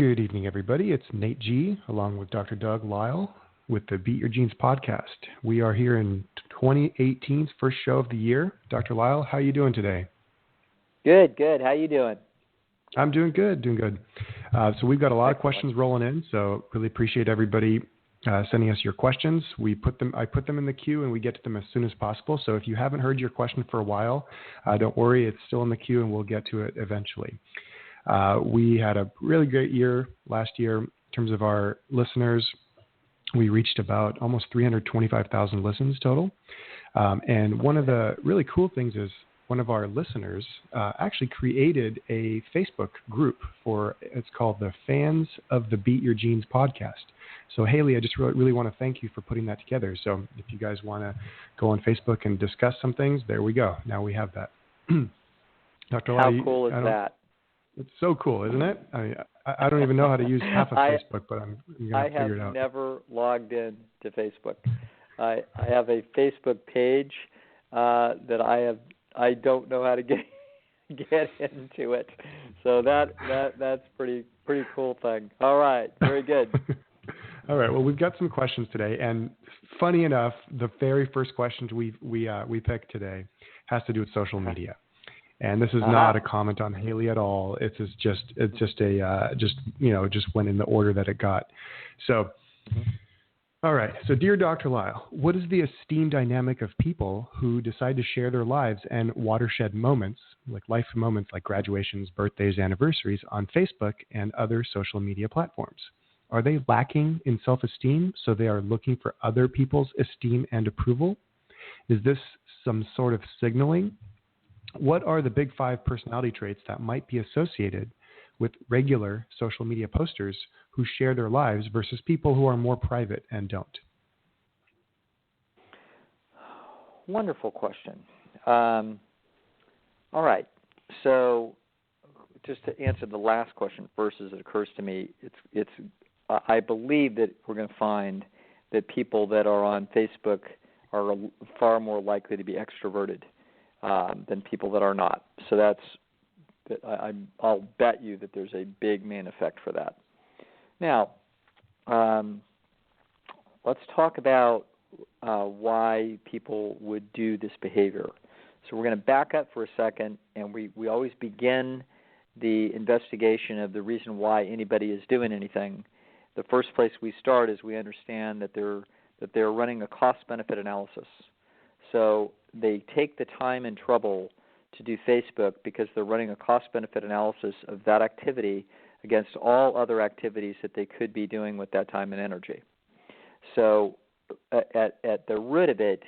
Good evening, everybody. It's Nate G, along with Dr. Doug Lisle with the Beat Your Genes podcast. We are here in 2018's first show of the year. Dr. Lisle, how are you doing today? Good. How you doing? I'm doing good. So we've got a lot of questions rolling in, so really appreciate everybody sending us your questions. I put them in the queue, and we get to them as soon as possible. So if you haven't heard your question for a while, don't worry, it's still in the queue, and we'll get to it eventually. We had a really great year last year in terms of our listeners. We reached about almost 325,000 listens total. And one of the really cool things is one of our listeners actually created a Facebook group it's called the Fans of the Beat Your Genes podcast. So Haley, I just really want to thank you for putting that together. So if you guys want to go on Facebook and discuss some things, there we go. Now we have that. Dr. How cool is that? It's so cool, isn't it? I don't even know how to use half of Facebook, but I'm going to figure it out. I have never logged in to Facebook. I have a Facebook page that I don't know how to get into it. So that's pretty cool thing. All right, very good. All right. Well, we've got some questions today, and funny enough, the very first question we picked today has to do with social media, and this is not a comment on Haley at all. It's just went in the order that it got. So, all right. So, dear Dr. Lisle, what is the esteem dynamic of people who decide to share their lives and watershed moments, like life moments like graduations, birthdays, anniversaries, on Facebook and other social media platforms? Are they lacking in self-esteem, so they are looking for other people's esteem and approval? Is this some sort of signaling? What are the big 5 personality traits that might be associated with regular social media posters who share their lives versus people who are more private and don't? Wonderful question. All right. So just to answer the last question first, as it occurs to me, it's I believe that we're going to find that people that are on Facebook are far more likely to be extroverted than people that are not. So I'll bet you that there's a big main effect for that. Now, let's talk about why people would do this behavior. So we're going to back up for a second, and we always begin the investigation of the reason why anybody is doing anything. The first place we start is we understand that they're running a cost-benefit analysis. So they take the time and trouble to do Facebook because they're running a cost-benefit analysis of that activity against all other activities that they could be doing with that time and energy. So at the root of it,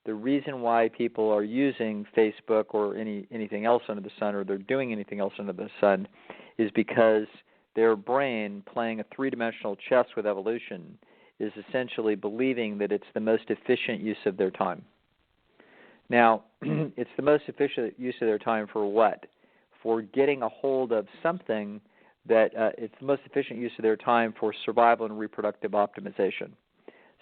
the reason why people are using Facebook or anything else under the sun, or they're doing anything else under the sun, is because their brain, playing a three-dimensional chess with evolution, is essentially believing that it's the most efficient use of their time. Now, it's the most efficient use of their time for what? For getting a hold of something that it's the most efficient use of their time for survival and reproductive optimization.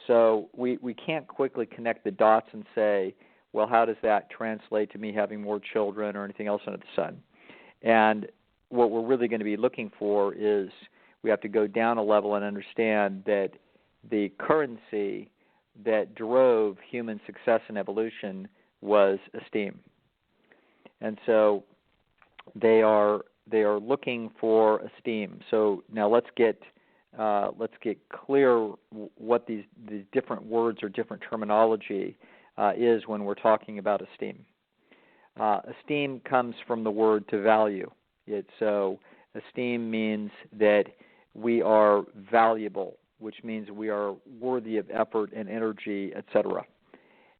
So we can't quickly connect the dots and say, well, how does that translate to me having more children or anything else under the sun? And what we're really going to be looking for is we have to go down a level and understand that the currency that drove human success in evolution was esteem. And so they are looking for esteem. So now let's get clear what these different words or different terminology is when we're talking about esteem. Esteem comes from the word to value. So esteem means that we are valuable, which means we are worthy of effort and energy, etc.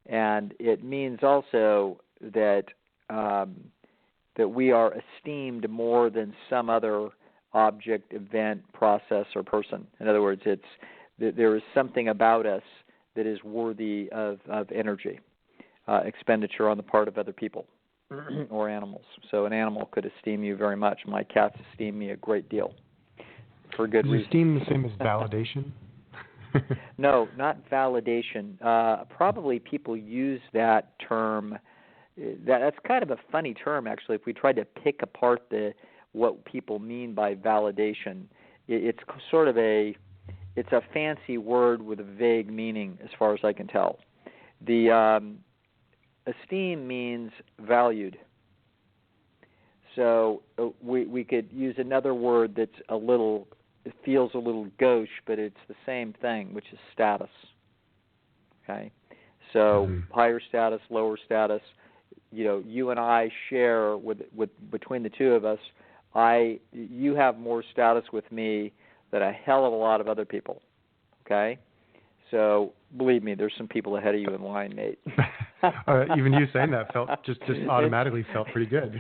And it means also that we are esteemed more than some other object, event, process, or person. In other words, there is something about us that is worthy of energy, expenditure on the part of other people or animals. So an animal could esteem you very much. My cats esteem me a great deal for good reason. Is esteem the same as validation? No, not validation. Probably people use that term. That's kind of a funny term, actually. If we tried to pick apart what people mean by validation, it's sort of it's a fancy word with a vague meaning as far as I can tell. The esteem means valued. So we could use another word that's it feels a little gauche, but it's the same thing, which is status. Okay? So higher status, lower status, you and I share with between the two of us, you have more status with me than a hell of a lot of other people. Okay? So believe me, there's some people ahead of you in line, mate. Even you saying that felt just automatically felt pretty good.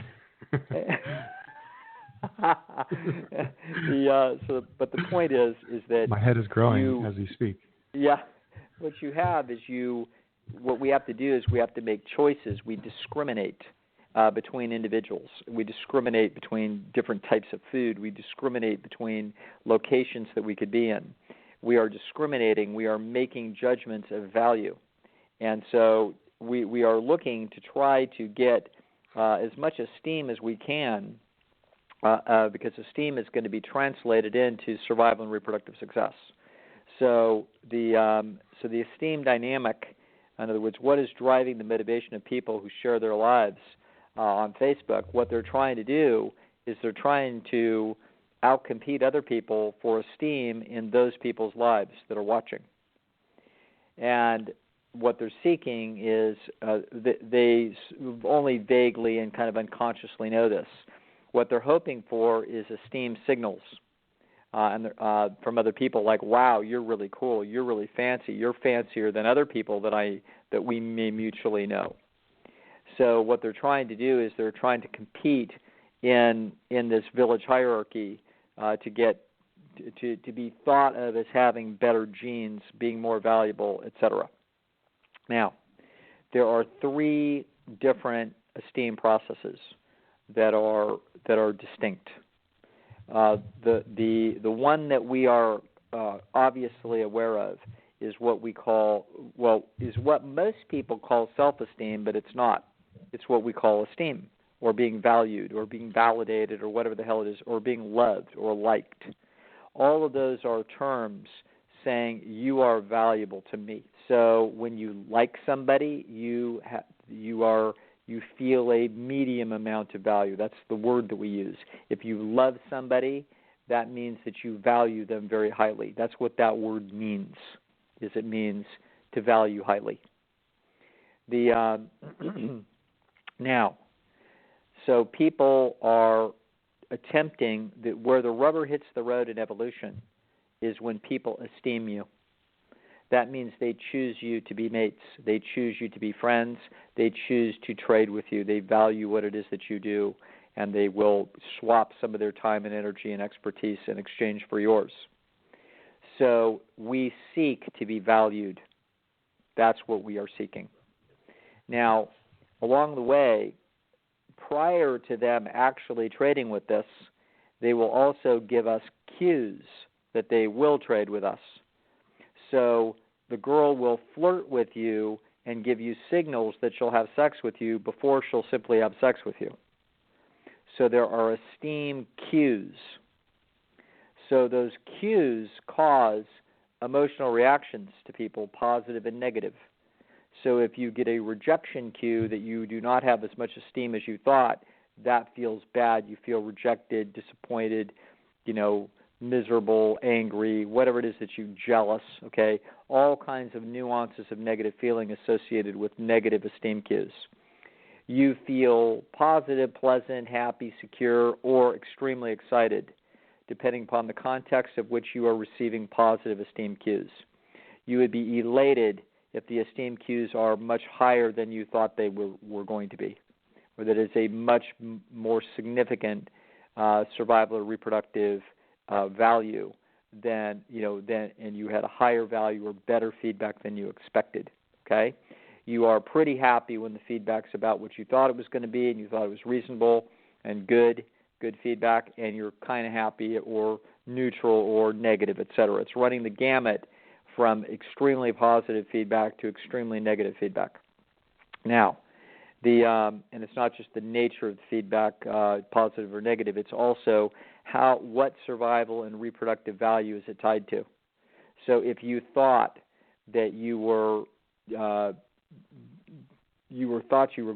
But the point is that my head is growing as you speak. Yeah, what you have is what we have to do is we have to make choices. We discriminate between individuals. We discriminate between different types of food. We discriminate between locations that we could be in. We are discriminating. We are making judgments of value. And so we are looking to try to get as much esteem as we can because esteem is going to be translated into survival and reproductive success. So the esteem dynamic, in other words, what is driving the motivation of people who share their lives on Facebook, what they're trying to do is they're trying to outcompete other people for esteem in those people's lives that are watching. And what they're seeking is they only vaguely and kind of unconsciously know this. What they're hoping for is esteem signals from other people, like, "Wow, you're really cool. You're really fancy. You're fancier than other people that we may mutually know." So what they're trying to do is they're trying to compete in this village hierarchy to get to be thought of as having better genes, being more valuable, etc. Now, there are 3 different esteem processes that are distinct. The one that we are obviously aware of is what most people call self-esteem, but it's not. It's what we call esteem, or being valued, or being validated, or whatever the hell it is, or being loved or liked. All of those are terms saying you are valuable to me. So when you like somebody, you feel a medium amount of value. That's the word that we use. If you love somebody, that means that you value them very highly. That's what that word means. It means to value highly. Now, so people are attempting that where the rubber hits the road in evolution is when people esteem you. That means they choose you to be mates. They choose you to be friends. They choose to trade with you. They value what it is that you do, and they will swap some of their time and energy and expertise in exchange for yours. So we seek to be valued. That's what we are seeking. Now, along the way, prior to them actually trading with us, they will also give us cues that they will trade with us. So the girl will flirt with you and give you signals that she'll have sex with you before she'll simply have sex with you. So there are esteem cues. So those cues cause emotional reactions to people, positive and negative. So if you get a rejection cue that you do not have as much esteem as you thought, that feels bad. You feel rejected, disappointed, miserable, angry, whatever it is that you jealous, okay? All kinds of nuances of negative feeling associated with negative esteem cues. You feel positive, pleasant, happy, secure, or extremely excited, depending upon the context of which you are receiving positive esteem cues. You would be elated if the esteem cues are much higher than you thought they were going to be, or that it's a much more significant survival or reproductive value than and you had a higher value or better feedback than you expected. Okay, you are pretty happy when the feedback's about what you thought it was going to be, and you thought it was reasonable and good feedback, and you're kind of happy or neutral or negative, etc. It's running the gamut from extremely positive feedback to extremely negative feedback. Now, and it's not just the nature of the feedback, positive or negative, it's also what survival and reproductive value is it tied to? So if you thought that you were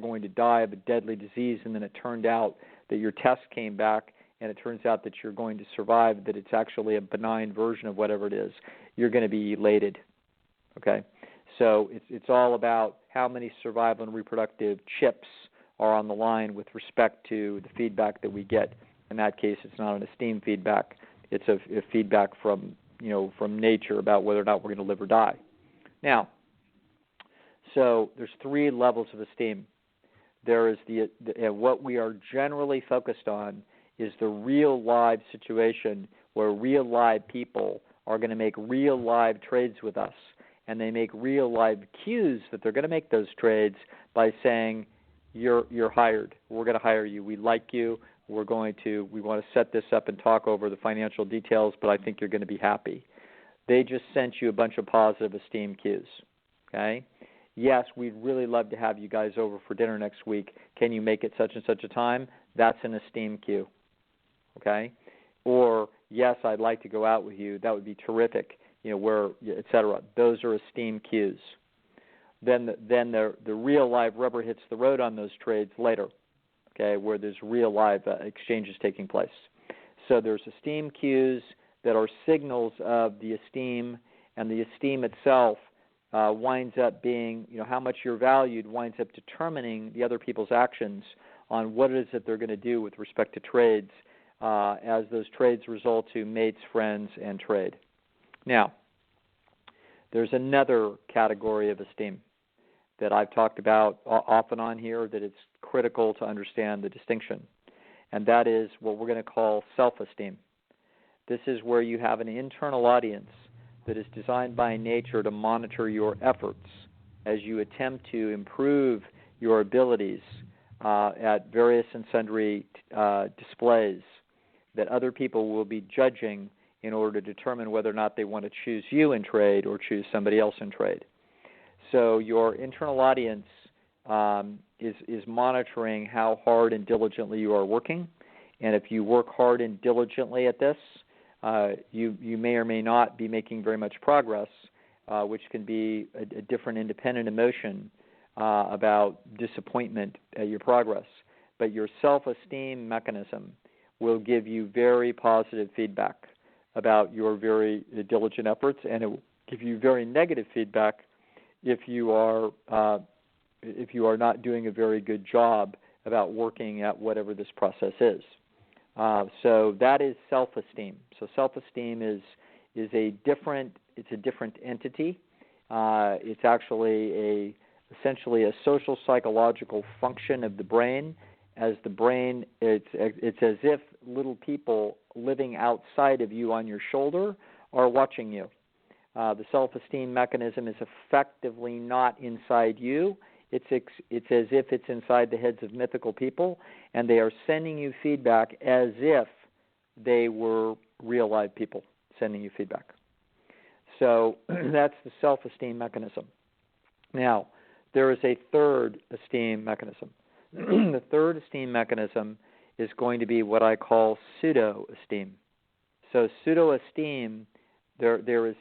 going to die of a deadly disease, and then it turned out that your test came back and it turns out that you're going to survive, that it's actually a benign version of whatever it is, you're going to be elated. Okay? So it's all about how many survival and reproductive chips are on the line with respect to the feedback that we get. In that case, it's not an esteem feedback. It's a feedback from nature about whether or not we're going to live or die. Now, so there's 3 levels of esteem. There is what we are generally focused on is the real live situation where real live people are going to make real live trades with us, and they make real live cues that they're going to make those trades by saying, "You're hired. We're going to hire you. We like you. We want to set this up and talk over the financial details, but I think you're going to be happy." They just sent you a bunch of positive esteem cues. Okay? Yes, we'd really love to have you guys over for dinner next week. Can you make it such and such a time? That's an esteem cue. Okay? Or, yes, I'd like to go out with you. That would be terrific. Et cetera. Those are esteem cues. Then the real live rubber hits the road on those trades later. Okay, where there's real live exchanges taking place. So there's esteem cues that are signals of the esteem, and the esteem itself winds up being, how much you're valued winds up determining the other people's actions on what it is that they're going to do with respect to trades as those trades result to mates, friends, and trade. Now, there's another category of esteem that I've talked about off and on here that it's critical to understand the distinction, and that is what we're going to call self-esteem. This is where you have an internal audience that is designed by nature to monitor your efforts as you attempt to improve your abilities at various and sundry displays that other people will be judging in order to determine whether or not they want to choose you in trade or choose somebody else in trade. So your internal audience is monitoring how hard and diligently you are working, and if you work hard and diligently at this, you may or may not be making very much progress, which can be a different independent emotion about disappointment at your progress. But your self-esteem mechanism will give you very positive feedback about your very diligent efforts, and it will give you very negative feedback if you are not doing a very good job about working at whatever this process is. So that is self-esteem. So self-esteem is a different entity. It's actually essentially a social psychological function of the brain. As the brain, it's as if little people living outside of you on your shoulder are watching you. The self-esteem mechanism is effectively not inside you. It's as if it's inside the heads of mythical people, and they are sending you feedback as if they were real live people sending you feedback. So that's the self-esteem mechanism. Now, there is a third esteem mechanism. The third esteem mechanism is going to be what I call pseudo-esteem. So pseudo-esteem, there is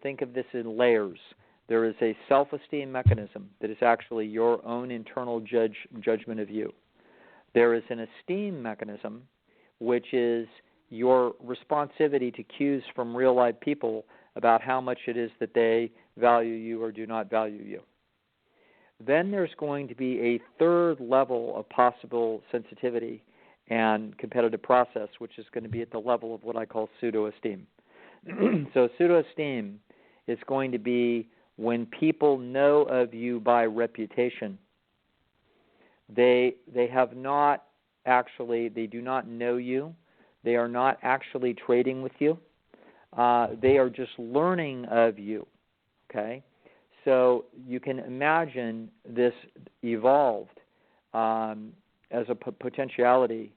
think of this in layers. There is a self-esteem mechanism that is actually your own internal judgment of you. There is an esteem mechanism, which is your responsivity to cues from real life people about how much it is that they value you or do not value you. Then there's going to be a third level of possible sensitivity and competitive process, which is going to be at the level of what I call pseudo-esteem. So pseudo-esteem is going to be when people know of you by reputation. They do not know you. They are not actually trading with you. They are just learning of you. Okay? So you can imagine this evolved as a potentiality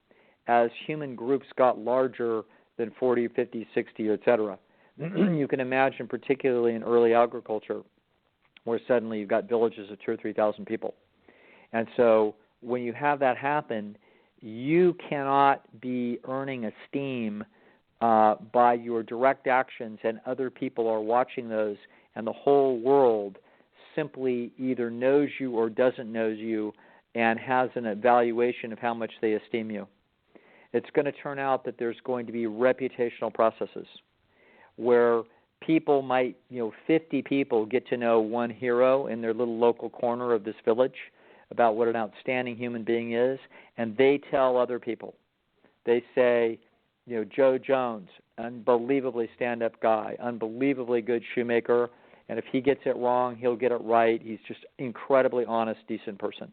as human groups got larger than 40, 50, 60, et cetera. You can imagine, particularly in early agriculture, where suddenly you've got villages of 2,000 or 3,000 people. And so when you have that happen, You cannot be earning esteem by your direct actions, and other people are watching those, and the whole world simply either knows you or doesn't know you and has an evaluation of how much they esteem you. It's going to turn out that there's going to be reputational processes where people might, 50 people get to know one hero in their little local corner of this village about what an outstanding human being is, and they tell other people. They say, Joe Jones, unbelievably stand-up guy, unbelievably good shoemaker, and if he gets it wrong, he'll get it right. He's just incredibly honest, decent person.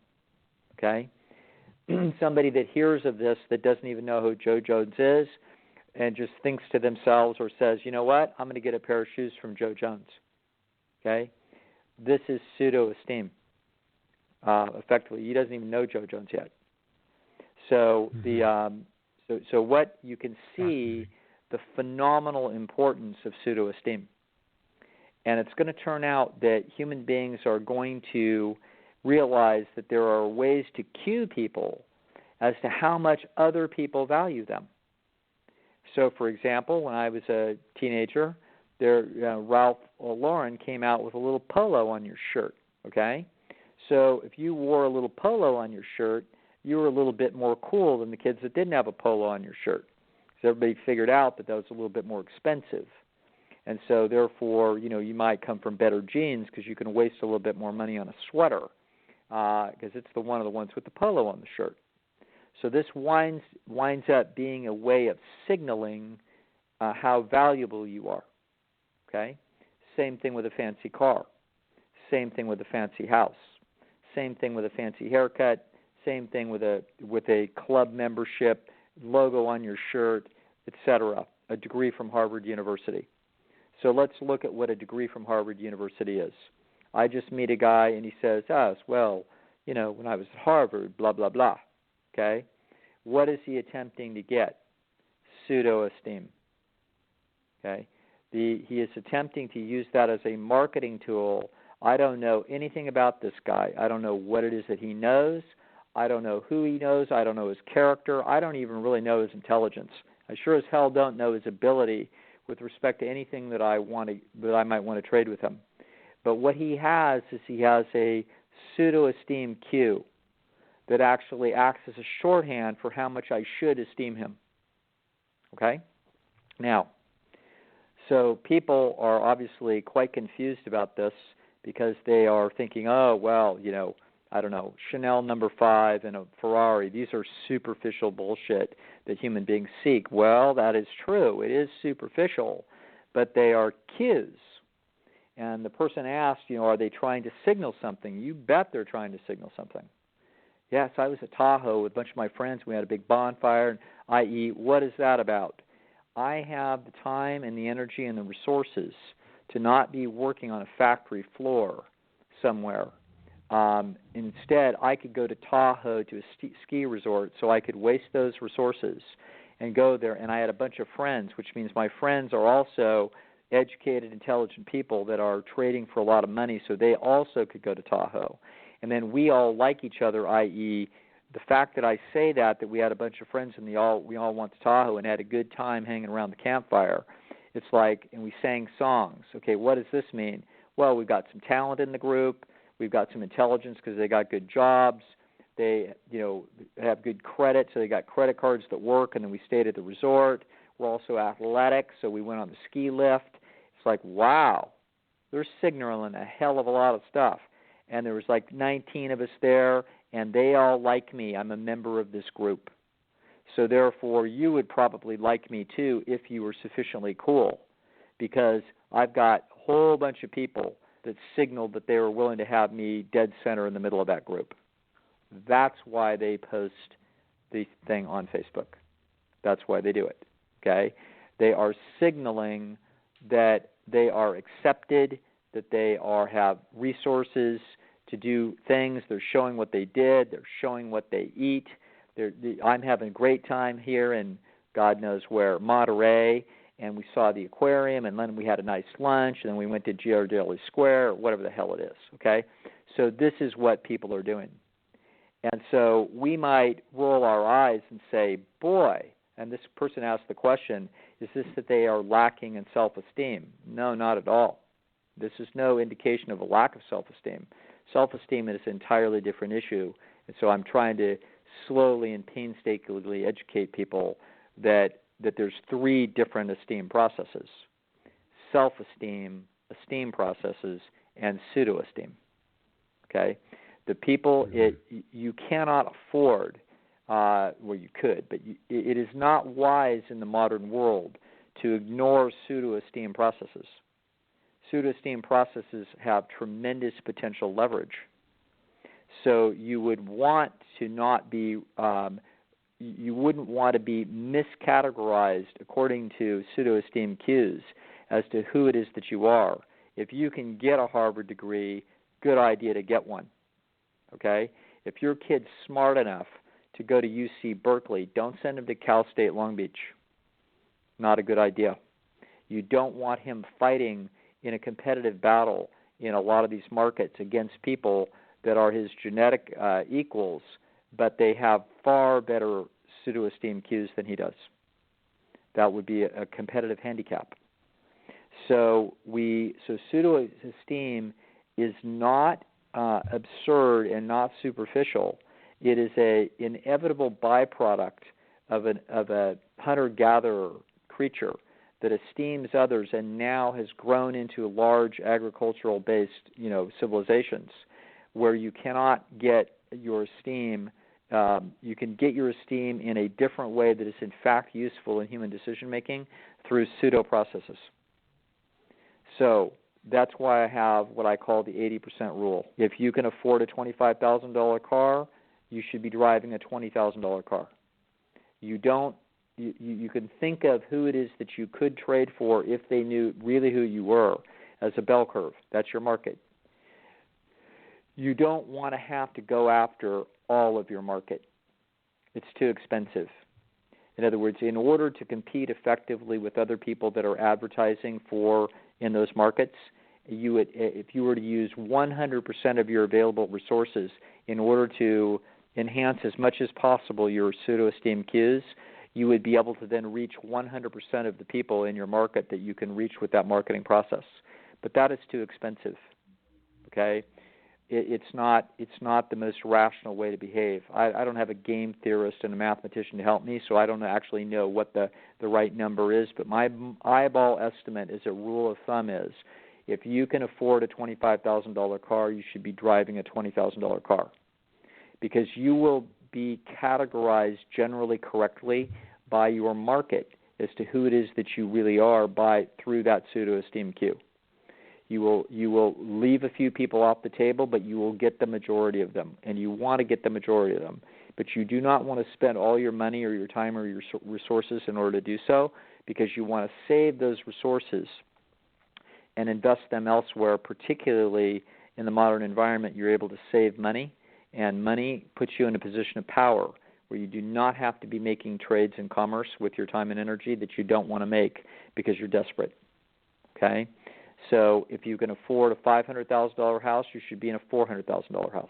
Okay? Somebody that hears of this that doesn't even know who Joe Jones is and just thinks to themselves or says, you know what, I'm going to get a pair of shoes from Joe Jones. Okay? This is pseudo-esteem. Effectively, he doesn't even know Joe Jones yet. So so what you can see the phenomenal importance of pseudo-esteem. And it's going to turn out that human beings are going to realize that there are ways to cue people as to how much other people value them. So, for example, when I was a teenager, Ralph Lauren came out with a little polo on your shirt, okay? So if you wore a little polo on your shirt, you were a little bit more cool than the kids that didn't have a polo on your shirt. So everybody figured out that was a little bit more expensive. And so, therefore, you might come from better genes because you can waste a little bit more money on a sweater because it's one of the ones with the polo on the shirt. So this winds up being a way of signaling how valuable you are. Okay? Same thing with a fancy car. Same thing with a fancy house. Same thing with a fancy haircut. Same thing with a club membership, logo on your shirt, etc. A degree from Harvard University. So let's look at what a degree from Harvard University is. I just meet a guy and he says, when I was at Harvard, blah, blah, blah. Okay? What is he attempting to get? Pseudo-esteem. Okay? He is attempting to use that as a marketing tool. I don't know anything about this guy. I don't know what it is that he knows. I don't know who he knows. I don't know his character. I don't even really know his intelligence. I sure as hell don't know his ability with respect to anything that I might want to trade with him. But what he has is he has a pseudo-esteem cue that actually acts as a shorthand for how much I should esteem him. Okay? Now, so people are obviously quite confused about this because they are thinking, I don't know, Chanel No. 5 and a Ferrari. These are superficial bullshit that human beings seek. Well, that is true. It is superficial, but they are cues. And the person asked, are they trying to signal something? You bet they're trying to signal something. Yes, I was at Tahoe with a bunch of my friends. We had a big bonfire, and i.e., what is that about? I have the time and the energy and the resources to not be working on a factory floor somewhere. Instead, I could go to Tahoe to a ski resort, so I could waste those resources and go there. And I had a bunch of friends, which means my friends are also educated, intelligent people that are trading for a lot of money, so they also could go to Tahoe. And then we all like each other, i.e., the fact that I say that we had a bunch of friends and we all went to Tahoe and had a good time hanging around the campfire. It's like, and we sang songs. Okay, what does this mean? Well, we've got some talent in the group. We've got some intelligence because they got good jobs. They, have good credit, so they got credit cards that work, and then we stayed at the resort. We're also athletic, so we went on the ski lift. It's like, wow, they're signaling a hell of a lot of stuff. And there was like 19 of us there, and they all like me. I'm a member of this group. So therefore, you would probably like me too if you were sufficiently cool, because I've got a whole bunch of people that signaled that they were willing to have me dead center in the middle of that group. That's why they post the thing on Facebook. That's why they do it, okay? They are signaling that they are accepted, that they have resources to do things. They're showing what they did. They're showing what they eat. I'm having a great time here in God knows where, Monterey, and we saw the aquarium, and then we had a nice lunch, and then we went to Ghirardelli Square, or whatever the hell it is, okay? So this is what people are doing. And so we might roll our eyes and say, boy, and this person asked the question, is this that they are lacking in self-esteem? No, not at all. This is no indication of a lack of self-esteem. Self-esteem is an entirely different issue. And so I'm trying to slowly and painstakingly educate people that there's three different esteem processes: self-esteem, esteem processes, and pseudo-esteem. Okay? The people, you cannot afford, well, you could, but it is not wise in the modern world to ignore pseudo-esteem processes. Pseudo-esteem processes have tremendous potential leverage. So you would want to not be, you wouldn't want to be miscategorized according to pseudo-esteem cues as to who it is that you are. If you can get a Harvard degree, good idea to get one. Okay? If your kid's smart enough to go to UC Berkeley, don't send him to Cal State Long Beach. Not a good idea. You don't want him fighting in a competitive battle in a lot of these markets against people that are his genetic equals, but they have far better pseudo-esteem cues than he does. That would be a competitive handicap. So pseudo-esteem is not absurd and not superficial. It is an inevitable byproduct of a hunter-gatherer creature that esteems others and now has grown into large agricultural-based, civilizations where you cannot get your esteem. You can get your esteem in a different way that is in fact useful in human decision-making through pseudo-processes. So that's why I have what I call the 80% rule. If you can afford a $25,000 car, you should be driving a $20,000 car. You can think of who it is that you could trade for if they knew really who you were as a bell curve. That's your market. You don't want to have to go after all of your market. It's too expensive. In other words, in order to compete effectively with other people that are advertising in those markets, if you were to use 100% of your available resources in order to enhance as much as possible your pseudo-esteem cues, you would be able to then reach 100% of the people in your market that you can reach with that marketing process. But that is too expensive. Okay? It's not the most rational way to behave. I don't have a game theorist and a mathematician to help me, so I don't actually know what the right number is. But my eyeball estimate as a rule of thumb is, if you can afford a $25,000 car, you should be driving a $20,000 car, because you will be categorized generally correctly by your market as to who it is that you really are through that pseudo-esteem cue. You will leave a few people off the table, but you will get the majority of them, and you want to get the majority of them. But you do not want to spend all your money or your time or your resources in order to do so, because you want to save those resources and invest them elsewhere. Particularly in the modern environment, you're able to save money, and money puts you in a position of power where you do not have to be making trades in commerce with your time and energy that you don't want to make because you're desperate. Okay? So if you can afford a $500,000 house, you should be in a $400,000 house.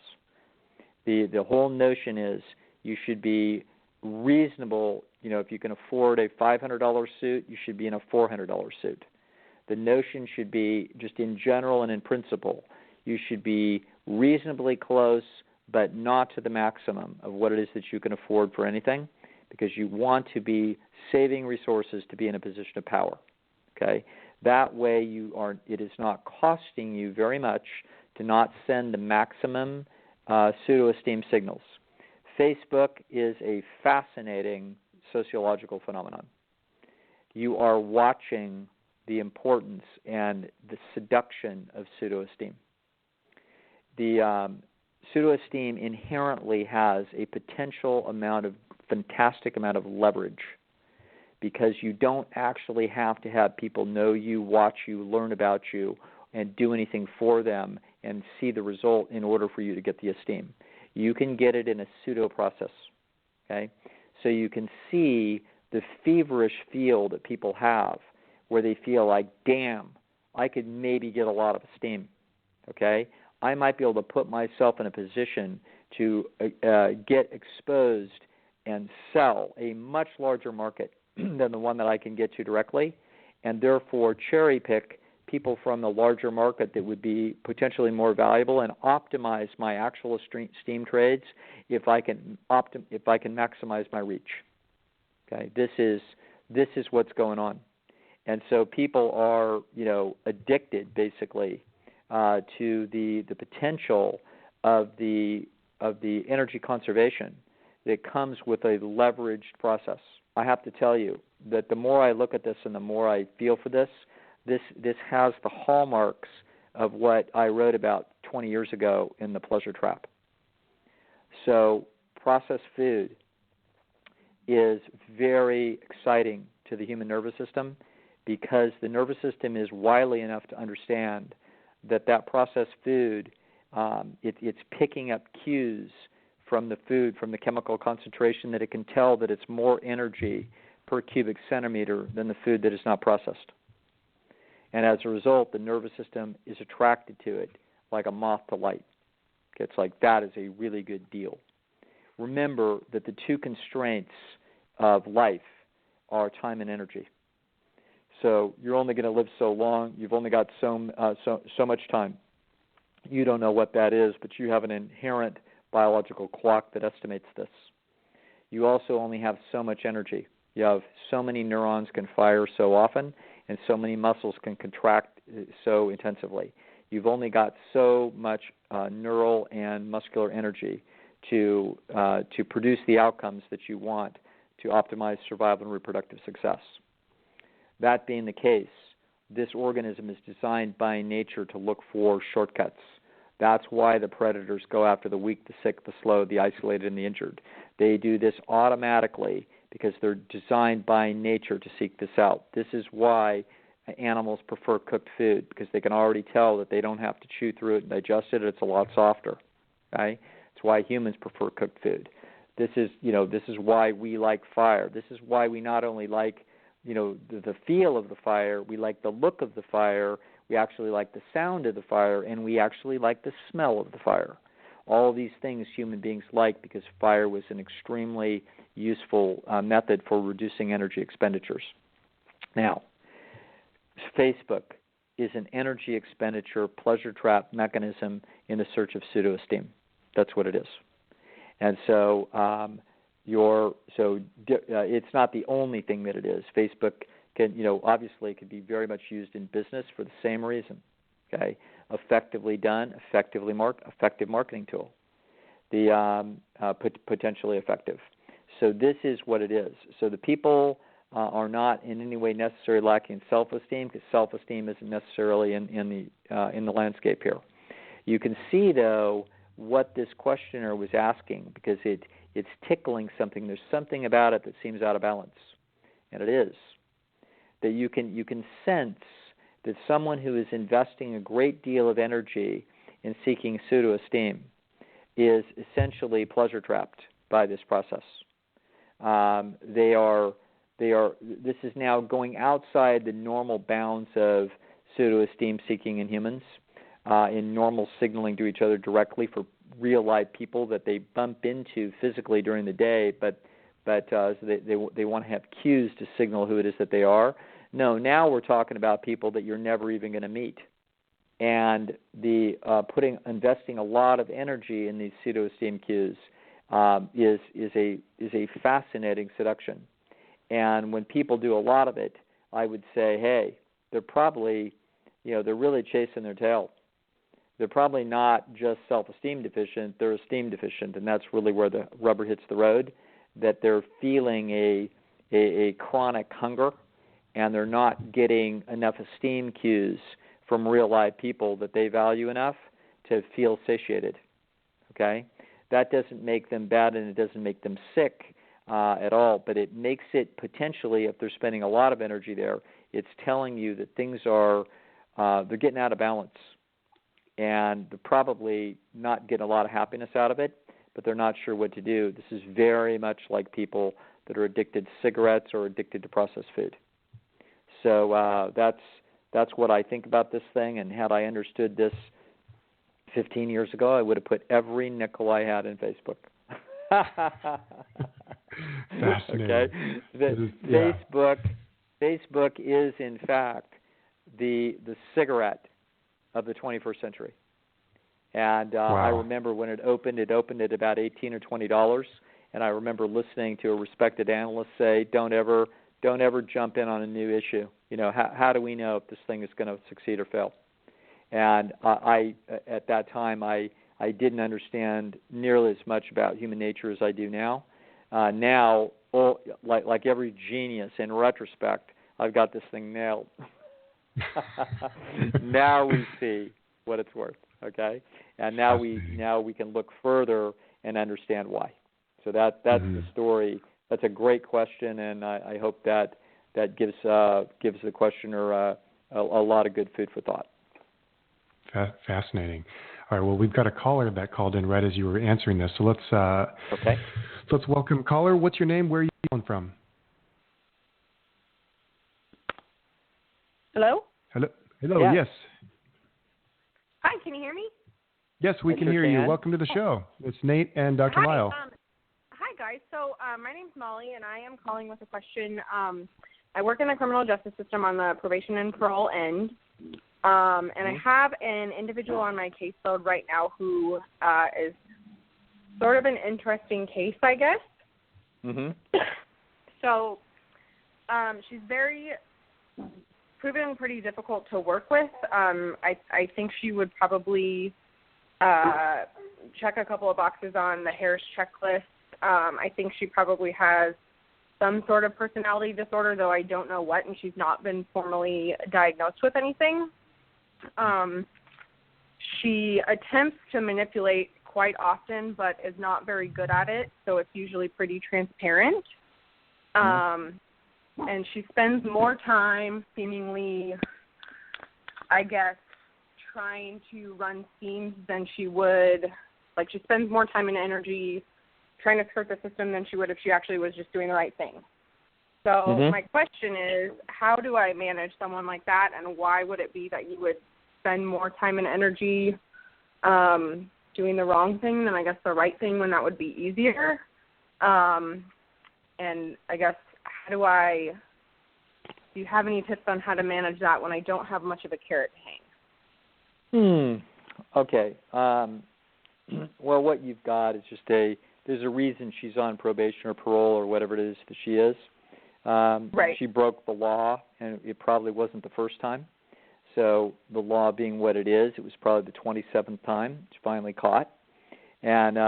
The whole notion is you should be reasonable. If you can afford a $500 suit, you should be in a $400 suit. The notion should be, just in general and in principle, you should be reasonably close, but not to the maximum of what it is that you can afford for anything, because you want to be saving resources to be in a position of power. Okay? That way it is not costing you very much to not send the maximum pseudo-esteem signals. Facebook is a fascinating sociological phenomenon. You are watching the importance and the seduction of pseudo-esteem. The pseudo-esteem inherently has a fantastic amount of leverage, because you don't actually have to have people know you, watch you, learn about you, and do anything for them and see the result in order for you to get the esteem. You can get it in a pseudo process. Okay? So you can see the feverish feel that people have where they feel like, damn, I could maybe get a lot of esteem. Okay? I might be able to put myself in a position to get exposed and sell a much larger market than the one that I can get to directly, and therefore cherry pick people from the larger market that would be potentially more valuable and optimize my actual steam trades if I can maximize my reach. Okay, this is what's going on, and so people are addicted basically to the potential of the energy conservation that comes with a leveraged process. I have to tell you that the more I look at this and the more I feel for this has the hallmarks of what I wrote about 20 years ago in The Pleasure Trap. So processed food is very exciting to the human nervous system because the nervous system is wily enough to understand that processed food, it's picking up cues from the food, from the chemical concentration, that it can tell that it's more energy per cubic centimeter than the food that is not processed. And as a result, the nervous system is attracted to it like a moth to light. It's like, that is a really good deal. Remember that the two constraints of life are time and energy. So you're only going to live so long. You've only got so much time. You don't know what that is, but you have an inherent biological clock that estimates this. You also only have so much energy. You have so many neurons can fire so often, and so many muscles can contract so intensively. You've only got so much neural and muscular energy to produce the outcomes that you want to optimize survival and reproductive success. That being the case, this organism is designed by nature to look for shortcuts. That's why the predators go after the weak, the sick, the slow, the isolated, and the injured. They do this automatically because they're designed by nature to seek this out. This is why animals prefer cooked food, because they can already tell that they don't have to chew through it and digest it. It's a lot softer. Okay? It's why humans prefer cooked food. This is why we like fire. This is why we not only like the feel of the fire, we like the look of the fire, we actually like the sound of the fire, and we actually like the smell of the fire. All of these things human beings like because fire was an extremely useful method for reducing energy expenditures. Now, Facebook is an energy expenditure pleasure trap mechanism in the search of pseudo-esteem. That's what it is. And so it's not the only thing that it is. Facebook can, obviously could be very much used in business for the same reason. Okay, effectively done, effective marketing tool. The potentially effective. So this is what it is. So the people are not in any way necessarily lacking self-esteem, because self-esteem isn't necessarily in the landscape here. You can see though what this questioner was asking, because it's tickling something. There's something about it that seems out of balance, and it is. That you can sense that someone who is investing a great deal of energy in seeking pseudo-esteem is essentially pleasure trapped by this process. This is now going outside the normal bounds of pseudo-esteem seeking in humans, in normal signaling to each other directly for real life people that they bump into physically during the day, but so they want to have cues to signal who it is that they are. No, now we're talking about people that you're never even going to meet, and the investing a lot of energy in these pseudo-esteem cues is a fascinating seduction. And when people do a lot of it, I would say, hey, they're probably, they're really chasing their tail. They're probably not just self-esteem deficient, they're esteem deficient, and that's really where the rubber hits the road, that they're feeling a chronic hunger, and they're not getting enough esteem cues from real live people that they value enough to feel satiated. Okay? That doesn't make them bad, and it doesn't make them sick at all, but it makes it potentially, if they're spending a lot of energy there, it's telling you that things are, they're getting out of balance. And they're probably not getting a lot of happiness out of it, but they're not sure what to do. This is very much like people that are addicted to cigarettes or addicted to processed food. So that's what I think about this thing, and had I understood this 15 years ago, I would have put every nickel I had in Facebook. Fascinating. Okay. Facebook is, in fact, the cigarette of the 21st century. And wow. I remember when it opened at about $18 or $20. And I remember listening to a respected analyst say, don't ever jump in on a new issue. You know, how do we know if this thing is going to succeed or fail? And I at that time, I didn't understand nearly as much about human nature as I do now. Now, like every genius, in retrospect, I've got this thing nailed. Now we see what it's worth, okay? And now we can look further and understand why. So that's the story. That's a great question, and I hope that gives the questioner a lot of good food for thought. Fascinating. All right. Well, we've got a caller that called in right as you were answering this. So let's welcome caller. What's your name? Where are you calling from? Hello. Hello. Yeah. Yes. Hi. Can you hear me? Yes, we can hear you. Welcome to the show. It's Nate and Dr. Lisle. Hi, guys. So my name's Molly, and I am calling with a question. I work in the criminal justice system on the probation and parole end. And I have an individual on my caseload right now who is sort of an interesting case, I guess. Mm-hmm. So she's proven pretty difficult to work with. I think she would probably check a couple of boxes on the Harris checklist. I think she probably has some sort of personality disorder, though I don't know what, and she's not been formally diagnosed with anything. She attempts to manipulate quite often, but is not very good at it, so it's usually pretty transparent. And she spends more time, seemingly, I guess, trying to run schemes than she would. Like, she spends more time and energy trying to skirt the system than she would if she actually was just doing the right thing. So my question is, how do I manage someone like that, and why would it be that you would spend more time and energy doing the wrong thing than, I guess, the right thing when that would be easier? And I guess, do you have any tips on how to manage that when I don't have much of a carrot to hang? Okay. Well, what you've got is just there's a reason she's on probation or parole or whatever it is that she is. Right. She broke the law, and it probably wasn't the first time. So the law being what it is, it was probably the 27th time she finally caught. And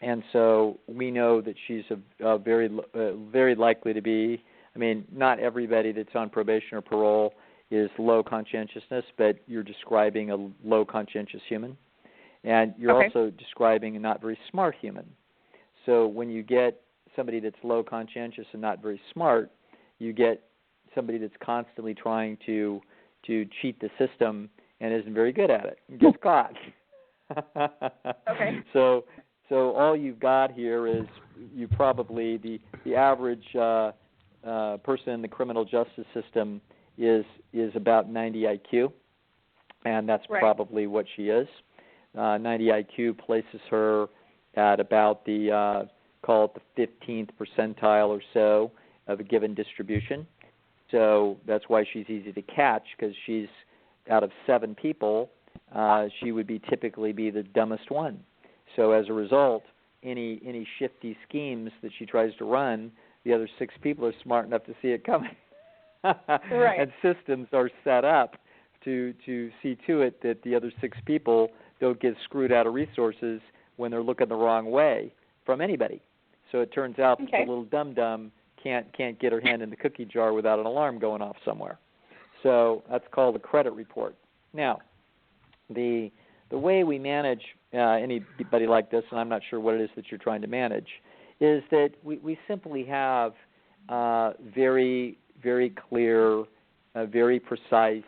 and so we know that she's very likely to be, I mean, not everybody that's on probation or parole is low conscientiousness, but you're describing a low conscientious human. And you're also describing a not very smart human. So when you get somebody that's low conscientious and not very smart, you get somebody that's constantly trying to cheat the system and isn't very good at it and gets caught. So all you've got here is you probably the average person in the criminal justice system is about 90 IQ, and that's probably what she is. 90 IQ places her at about call it the 15th percentile or so of a given distribution. So that's why she's easy to catch, because she's out of 7 people, she would typically be the dumbest one. So as a result, any shifty schemes that she tries to run, the other 6 people are smart enough to see it coming. And systems are set up to see to it that the other 6 people don't get screwed out of resources when they're looking the wrong way from anybody. So it turns out that the little dum-dum can't get her hand in the cookie jar without an alarm going off somewhere. So that's called a credit report. Now, the way we manage anybody like this, and I'm not sure what it is that you're trying to manage, is that we simply have very, very clear, very precise,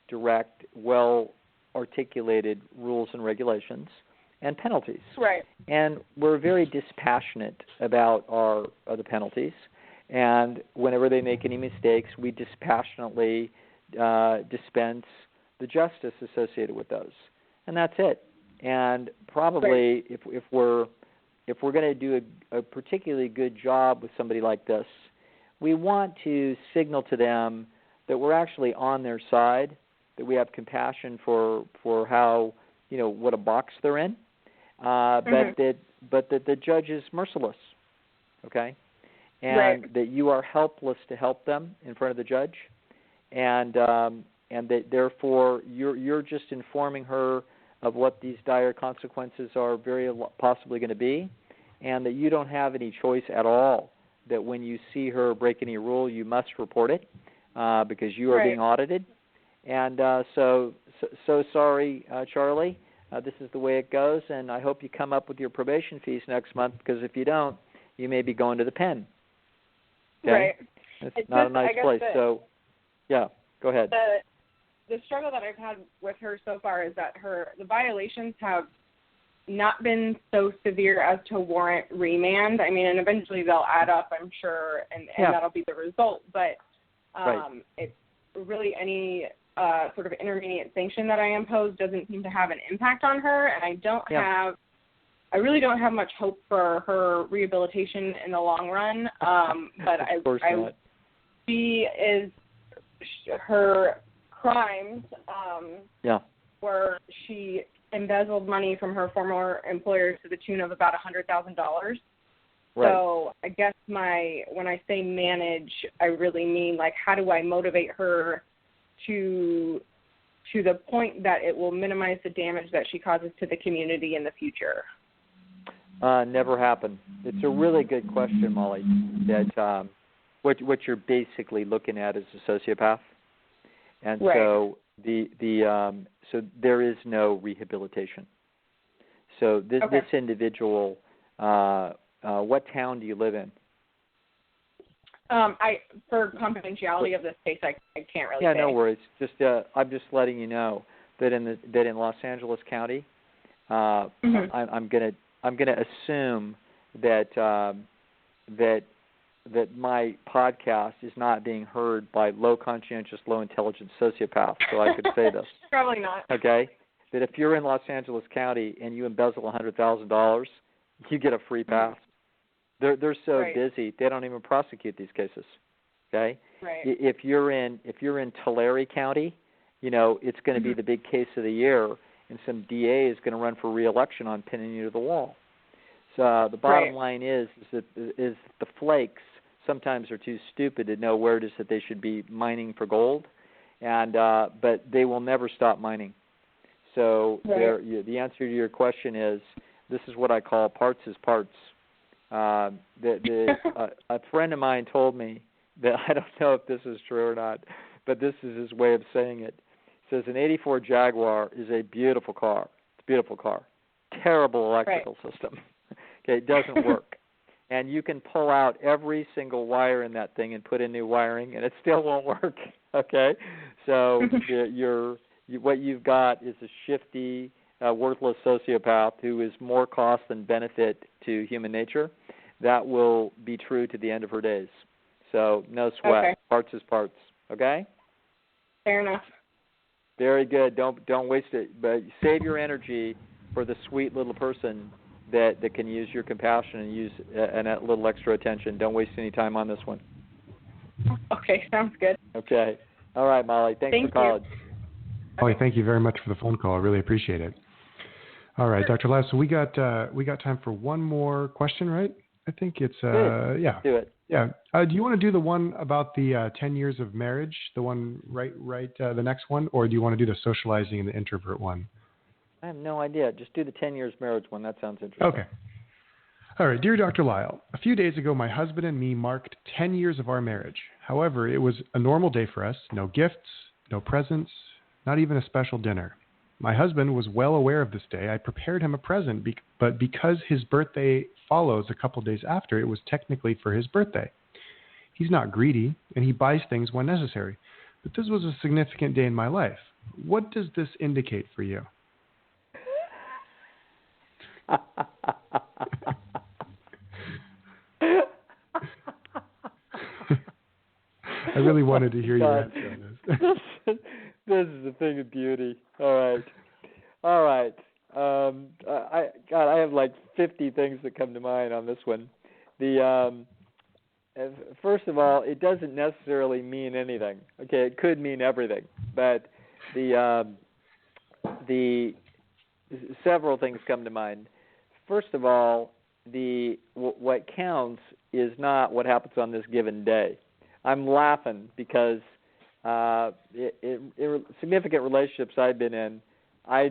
direct, well-articulated rules and regulations and penalties. Right. And we're very dispassionate about the penalties. And whenever they make any mistakes, we dispassionately dispense the justice associated with those. and that's it. And probably if we're going to do a particularly good job with somebody like this, we want to signal to them that we're actually on their side, that we have compassion for how, what a box they're in, but that the judge is merciless, okay, and that you are helpless to help them in front of the judge, and that therefore you're just informing her of what these dire consequences are very possibly going to be, and that you don't have any choice at all, that when you see her break any rule, you must report it because you are being audited. And so sorry, Charlie, this is the way it goes, and I hope you come up with your probation fees next month, because if you don't, you may be going to the pen. Okay? Right. It's not a nice place. So, yeah, go ahead. The struggle that I've had with her so far is that the violations have not been so severe as to warrant remand. I mean, and eventually they'll add up, I'm sure, and that'll be the result. But it's really any sort of intermediate sanction that I impose doesn't seem to have an impact on her, and I really don't have much hope for her rehabilitation in the long run. But her crimes where she embezzled money from her former employers to the tune of about $100,000. Right. So I guess when I say manage, I really mean, like, how do I motivate her to the point that it will minimize the damage that she causes to the community in the future? Never happened. It's a really good question, Molly. That what you're basically looking at is a sociopath, and so so there is no rehabilitation. So this individual, what town do you live in? For confidentiality of this case, I can't really say. Yeah, no worries. Just I'm just letting you know that in Los Angeles County, I'm gonna assume that my podcast is not being heard by low conscientious, low intelligence sociopaths. So I could say this. Probably not. Okay, that if you're in Los Angeles County and you embezzle $100,000, you get a free pass. They're so busy they don't even prosecute these cases. Okay. Right. If you're in Tulare County, it's going to be the big case of the year, and some DA is going to run for re-election on pinning you to the wall. So the bottom line is that the flakes sometimes are too stupid to know where it is that they should be mining for gold, and but they will never stop mining. So the answer to your question is, this is what I call parts as parts. A friend of mine told me that, I don't know if this is true or not, but this is his way of saying it. He says an 84 Jaguar is a beautiful car. It's a beautiful car. Terrible electrical system. Okay, it doesn't work. And you can pull out every single wire in that thing and put in new wiring, and it still won't work. Okay? So what you've got is a shifty, worthless sociopath who is more cost than benefit to human nature. That will be true to the end of her days. So no sweat. Okay. Parts is parts. Okay? Fair enough. Very good. Don't waste it. But save your energy for the sweet little person that can use your compassion and use a little extra attention. Don't waste any time on this one. Okay, sounds good. Okay. All right, Molly. Thanks for calling. Molly, thank you very much for the phone call. I really appreciate it. All right, Dr. Lisle, so we got time for one more question, right? I think it's yeah. Do it. Yeah. Do you want to do the one about the 10 years of marriage, the one right the next one, or do you want to do the socializing and the introvert one? I have no idea. Just do the 10 years marriage one. That sounds interesting. Okay. All right. Dear Dr. Lisle, a few days ago, my husband and me marked 10 years of our marriage. However, it was a normal day for us. No gifts, no presents, not even a special dinner. My husband was well aware of this day. I prepared him a present, but because his birthday follows a couple days after, it was technically for his birthday. He's not greedy, and he buys things when necessary. But this was a significant day in my life. What does this indicate for you? I really wanted to hear your answer on this. This is a thing of beauty. All right. All right. I have like 50 things that come to mind on this one. First of all, it doesn't necessarily mean anything. Okay, it could mean everything, but the several things come to mind. First of all, what counts is not what happens on this given day. I'm laughing because in significant relationships I've been in, I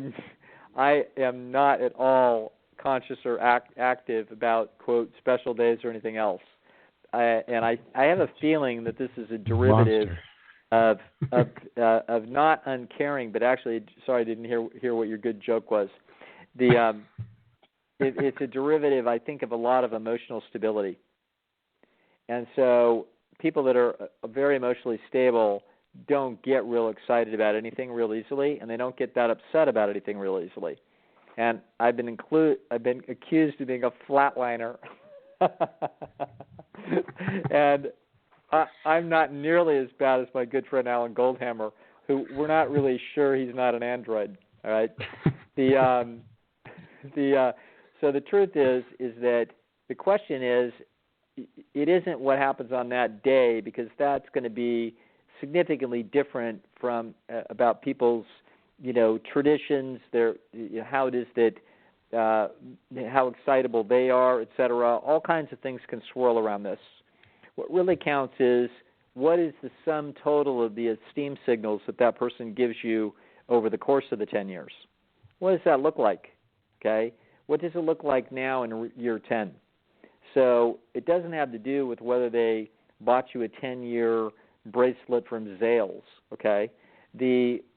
am not at all conscious or active about, quote, special days or anything else. I have a feeling that this is a derivative of not uncaring, but actually, sorry, I didn't hear what your good joke was. It's a derivative, I think, of a lot of emotional stability. And so people that are very emotionally stable don't get real excited about anything real easily, and they don't get that upset about anything real easily. And I've been accused of being a flatliner. And I'm not nearly as bad as my good friend Alan Goldhammer, who we're not really sure he's not an android. All right. So the truth is that the question is, it isn't what happens on that day, because that's going to be significantly different from about people's traditions, their how it is that how excitable they are, etc. All kinds of things can swirl around this. What really counts is what is the sum total of the esteem signals that person gives you over the course of the 10 years. What does that look like? Okay, what does it look like now in year 10? So it doesn't have to do with whether they bought you a 10-year bracelet from Zales. Okay,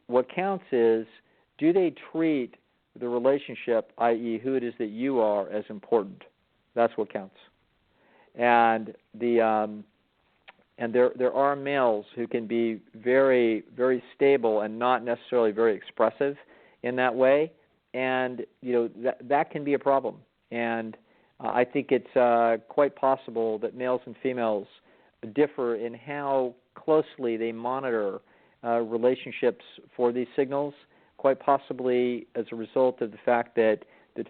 what counts is, do they treat the relationship, i.e., who it is that you are, as important? That's what counts. And there are males who can be very, very stable and not necessarily very expressive in that way, and that can be a problem. And I think it's quite possible that males and females differ in how closely they monitor relationships for these signals, quite possibly as a result of the fact that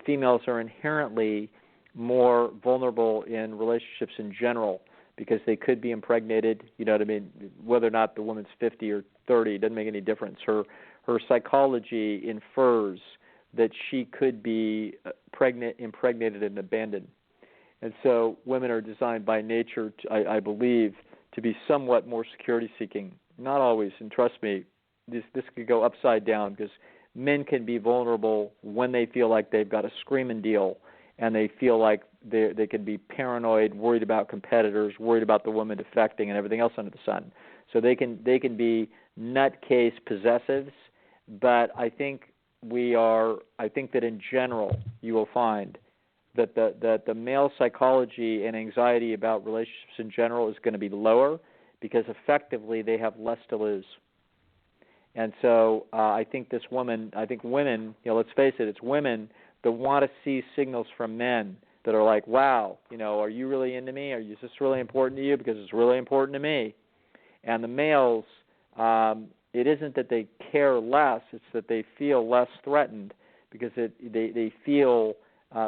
females are inherently more vulnerable in relationships in general, because they could be impregnated. You know what I mean? Whether or not the woman's 50 or 30 doesn't make any difference. Her psychology infers that she could be impregnated and abandoned. And so women are designed by nature, I believe, to be somewhat more security-seeking. Not always, and trust me, this could go upside down, because men can be vulnerable when they feel like they've got a screaming deal, and they feel like they can be paranoid, worried about competitors, worried about the woman defecting and everything else under the sun. So they can be nutcase possessives, but I think that in general you will find that the male psychology and anxiety about relationships in general is going to be lower, because effectively they have less to lose. And so I think women, let's face it, it's women that want to see signals from men that are like, wow, are you really into me? Is this really important to you? Because it's really important to me. And the males, it isn't that they care less, it's that they feel less threatened, because they feel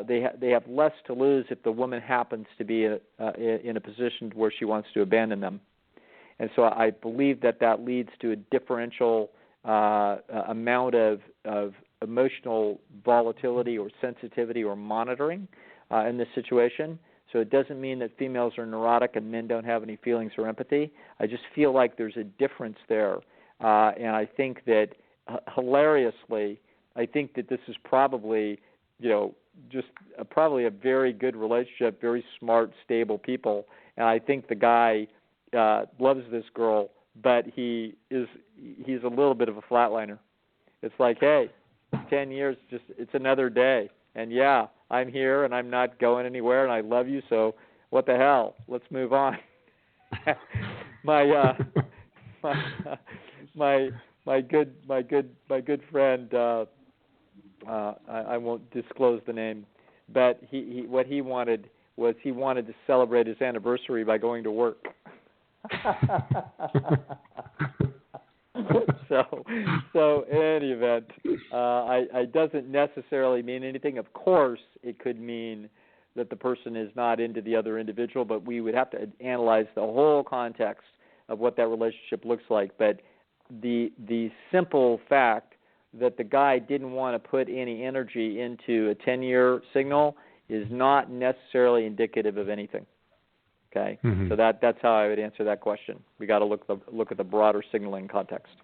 they have less to lose if the woman happens to be in a position where she wants to abandon them. And so I believe that leads to a differential amount of emotional volatility or sensitivity or monitoring in this situation. So it doesn't mean that females are neurotic and men don't have any feelings or empathy. I just feel like there's a difference there. And I think that, hilariously, I think that this is probably, probably a very good relationship, very smart, stable people. And I think the guy loves this girl, but he's a little bit of a flatliner. It's like, hey, 10 years, it's another day. And yeah, I'm here and I'm not going anywhere, and I love you, so what the hell? Let's move on. my good friend, I won't disclose the name, but what he wanted to celebrate his anniversary by going to work. So in any event, I doesn't necessarily mean anything. Of course, it could mean that the person is not into the other individual, but we would have to analyze the whole context of what that relationship looks like. But the simple fact that the guy didn't want to put any energy into a 10-year signal is not necessarily indicative of anything. Okay, so that's how I would answer that question. We got to look at the broader signaling context.